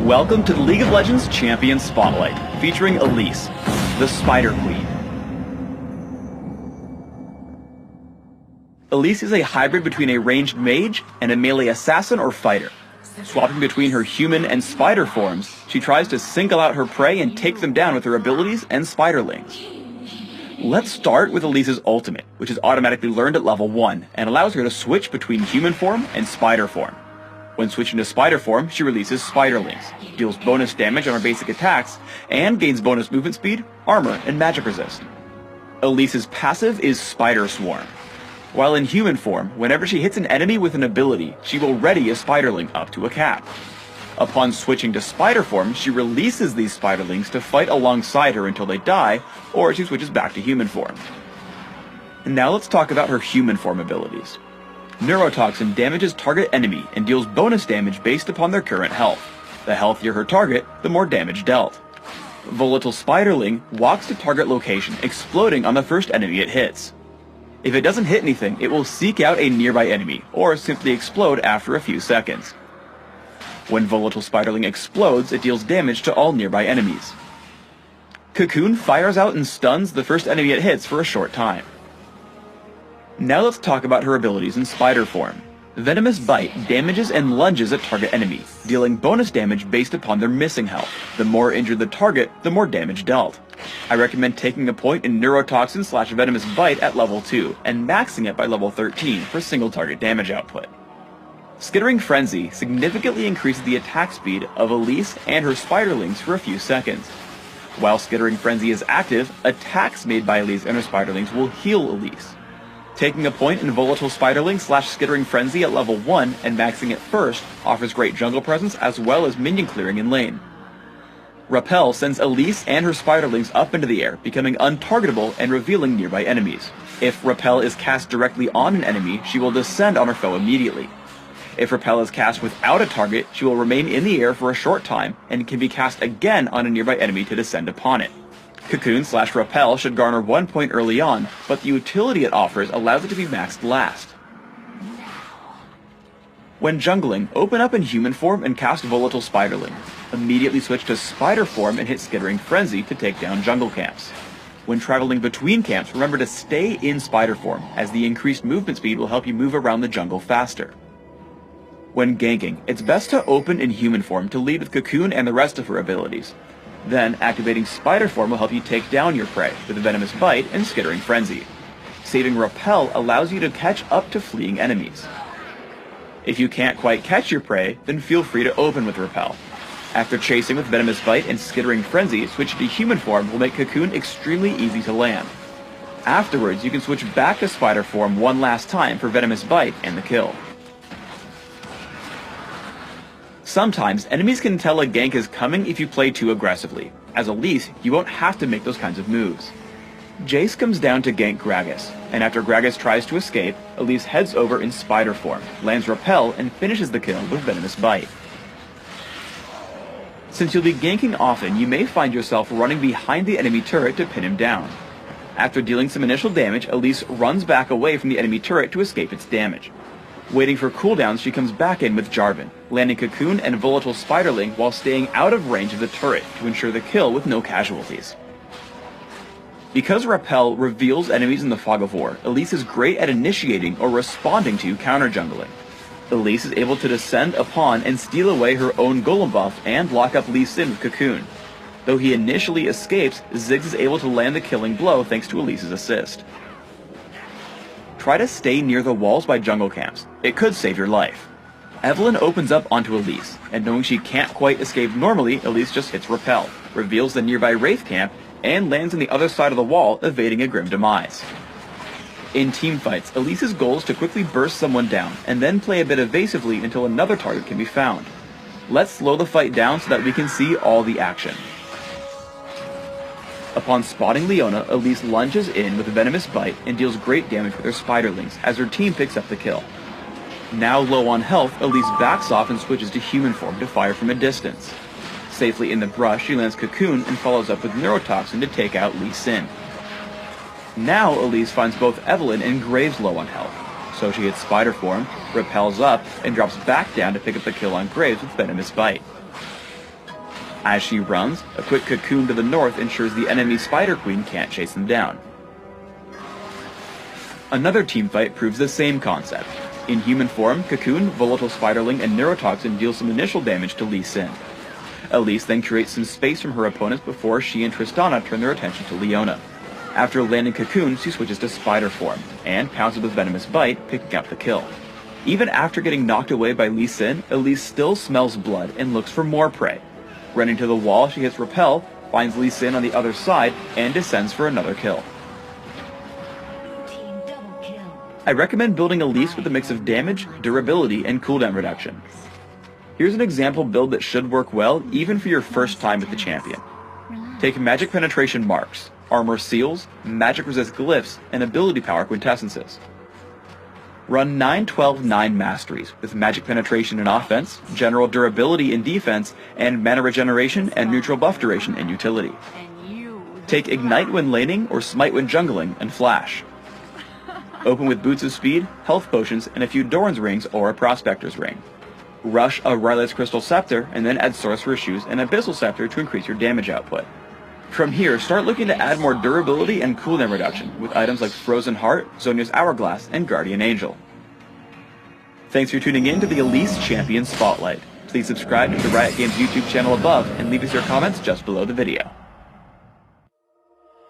Welcome to the League of Legends Champion Spotlight, featuring Elise, the Spider Queen. Elise is a hybrid between a ranged mage and a melee assassin or fighter. Swapping between her human and spider forms, she tries to single out her prey and take them down with her abilities and spiderlings. Let's start with Elise's ultimate, which is automatically learned at level 1 and allows her to switch between human form and spider form. When switching to spider form, she releases spiderlings, deals bonus damage on her basic attacks, and gains bonus movement speed, armor, and magic resist. Elise's passive is Spider Swarm. While in human form, whenever she hits an enemy with an ability, she will ready a spiderling up to a cap. Upon switching to spider form, she releases these spiderlings to fight alongside her until they die, or she switches back to human form. And now let's talk about her human form abilities. Neurotoxin damages target enemy and deals bonus damage based upon their current health. The healthier her target, the more damage dealt. Volatile Spiderling walks to target location, exploding on the first enemy it hits. If it doesn't hit anything, it will seek out a nearby enemy, or simply explode after a few seconds. When Volatile Spiderling explodes, it deals damage to all nearby enemies. Cocoon fires out and stuns the first enemy it hits for a short time. Now let's talk about her abilities in spider form. Venomous Bite damages and lunges at target enemy, dealing bonus damage based upon their missing health. The more injured the target, the more damage dealt. I recommend taking a point in Neurotoxin/Venomous Bite at level 2 and maxing it by level 13 for single target damage output. Skittering Frenzy significantly increases the attack speed of Elise and her spiderlings for a few seconds. While Skittering Frenzy is active, attacks made by Elise and her spiderlings will heal Elise. Taking a point in Volatile Spiderling/Skittering Frenzy at level 1 and maxing it first offers great jungle presence as well as minion clearing in lane. Repel sends Elise and her spiderlings up into the air, becoming untargetable and revealing nearby enemies. If Repel is cast directly on an enemy, she will descend on her foe immediately. If Repel is cast without a target, she will remain in the air for a short time and can be cast again on a nearby enemy to descend upon it. Cocoon/Repel should garner 1 point early on, but the utility it offers allows it to be maxed last. When jungling, open up in human form and cast Volatile Spiderling. Immediately switch to spider form and hit Skittering Frenzy to take down jungle camps. When traveling between camps, remember to stay in spider form, as the increased movement speed will help you move around the jungle faster. When ganking, it's best to open in human form to lead with Cocoon and the rest of her abilities. Then, activating Spider Form will help you take down your prey with Venomous Bite and Skittering Frenzy. Saving Repel allows you to catch up to fleeing enemies. If you can't quite catch your prey, then feel free to open with Repel. After chasing with Venomous Bite and Skittering Frenzy, switching to human form will make Cocoon extremely easy to land. Afterwards, you can switch back to Spider Form one last time for Venomous Bite and the kill. Sometimes, enemies can tell a gank is coming if you play too aggressively. As Elise, you won't have to make those kinds of moves. Jace comes down to gank Gragas, and after Gragas tries to escape, Elise heads over in spider form, lands Repel, and finishes the kill with Venomous Bite. Since you'll be ganking often, you may find yourself running behind the enemy turret to pin him down. After dealing some initial damage, Elise runs back away from the enemy turret to escape its damage. Waiting for cooldowns, she comes back in with Jarvan, landing Cocoon and Volatile Spiderling while staying out of range of the turret to ensure the kill with no casualties. Because Repel reveals enemies in the Fog of War, Elise is great at initiating or responding to counter jungling. Elise is able to descend upon and steal away her own golem buff and lock up Lee Sin with Cocoon. Though he initially escapes, Ziggs is able to land the killing blow thanks to Elise's assist. Try to stay near the walls by jungle camps. It could save your life. Evelynn opens up onto Elise, and knowing she can't quite escape normally, Elise just hits Repel, reveals the nearby Wraith camp, and lands on the other side of the wall, evading a grim demise. In teamfights, Elise's goal is to quickly burst someone down, and then play a bit evasively until another target can be found. Let's slow the fight down so that we can see all the action. Upon spotting Leona, Elise lunges in with Venomous Bite and deals great damage with her spiderlings as her team picks up the kill. Now low on health, Elise backs off and switches to human form to fire from a distance. Safely in the brush, she lands Cocoon and follows up with Neurotoxin to take out Lee Sin. Now Elise finds both Evelynn and Graves low on health, so she hits Spider Form, repels up, and drops back down to pick up the kill on Graves with Venomous Bite. As she runs, a quick cocoon to the north ensures the enemy Spider Queen can't chase them down. Another teamfight proves the same concept. In human form, Cocoon, Volatile Spiderling, and Neurotoxin deal some initial damage to Lee Sin. Elise then creates some space from her opponents before she and Tristana turn their attention to Leona. After landing Cocoon, she switches to Spider form, and pounces with Venomous Bite, picking up the kill. Even after getting knocked away by Lee Sin, Elise still smells blood and looks for more prey. Running to the wall, she hits Repel, finds Lee Sin on the other side, and descends for another kill. I recommend building Elise with a mix of damage, durability, and cooldown reduction. Here's an example build that should work well even for your first time with the champion. Take Magic Penetration Marks, Armor Seals, Magic Resist Glyphs, and Ability Power Quintessences. Run 9-12-9 Masteries with Magic Penetration in offense, General Durability in defense, and Mana Regeneration and Neutral Buff Duration in utility. Take Ignite when laning or Smite when jungling and Flash. Open with Boots of Speed, Health Potions, and a few Doran's Rings or a Prospector's Ring. Rush a Rylai's Crystal Scepter, and then add Sorcerer's Shoes and Abyssal Scepter to increase your damage output. From here, start looking to add more durability and cooldown reduction with items like Frozen Heart, Zhonya's Hourglass, and Guardian Angel. Thanks for tuning in to the Elise Champion Spotlight. Please subscribe to the Riot Games YouTube channel above and leave us your comments just below the video.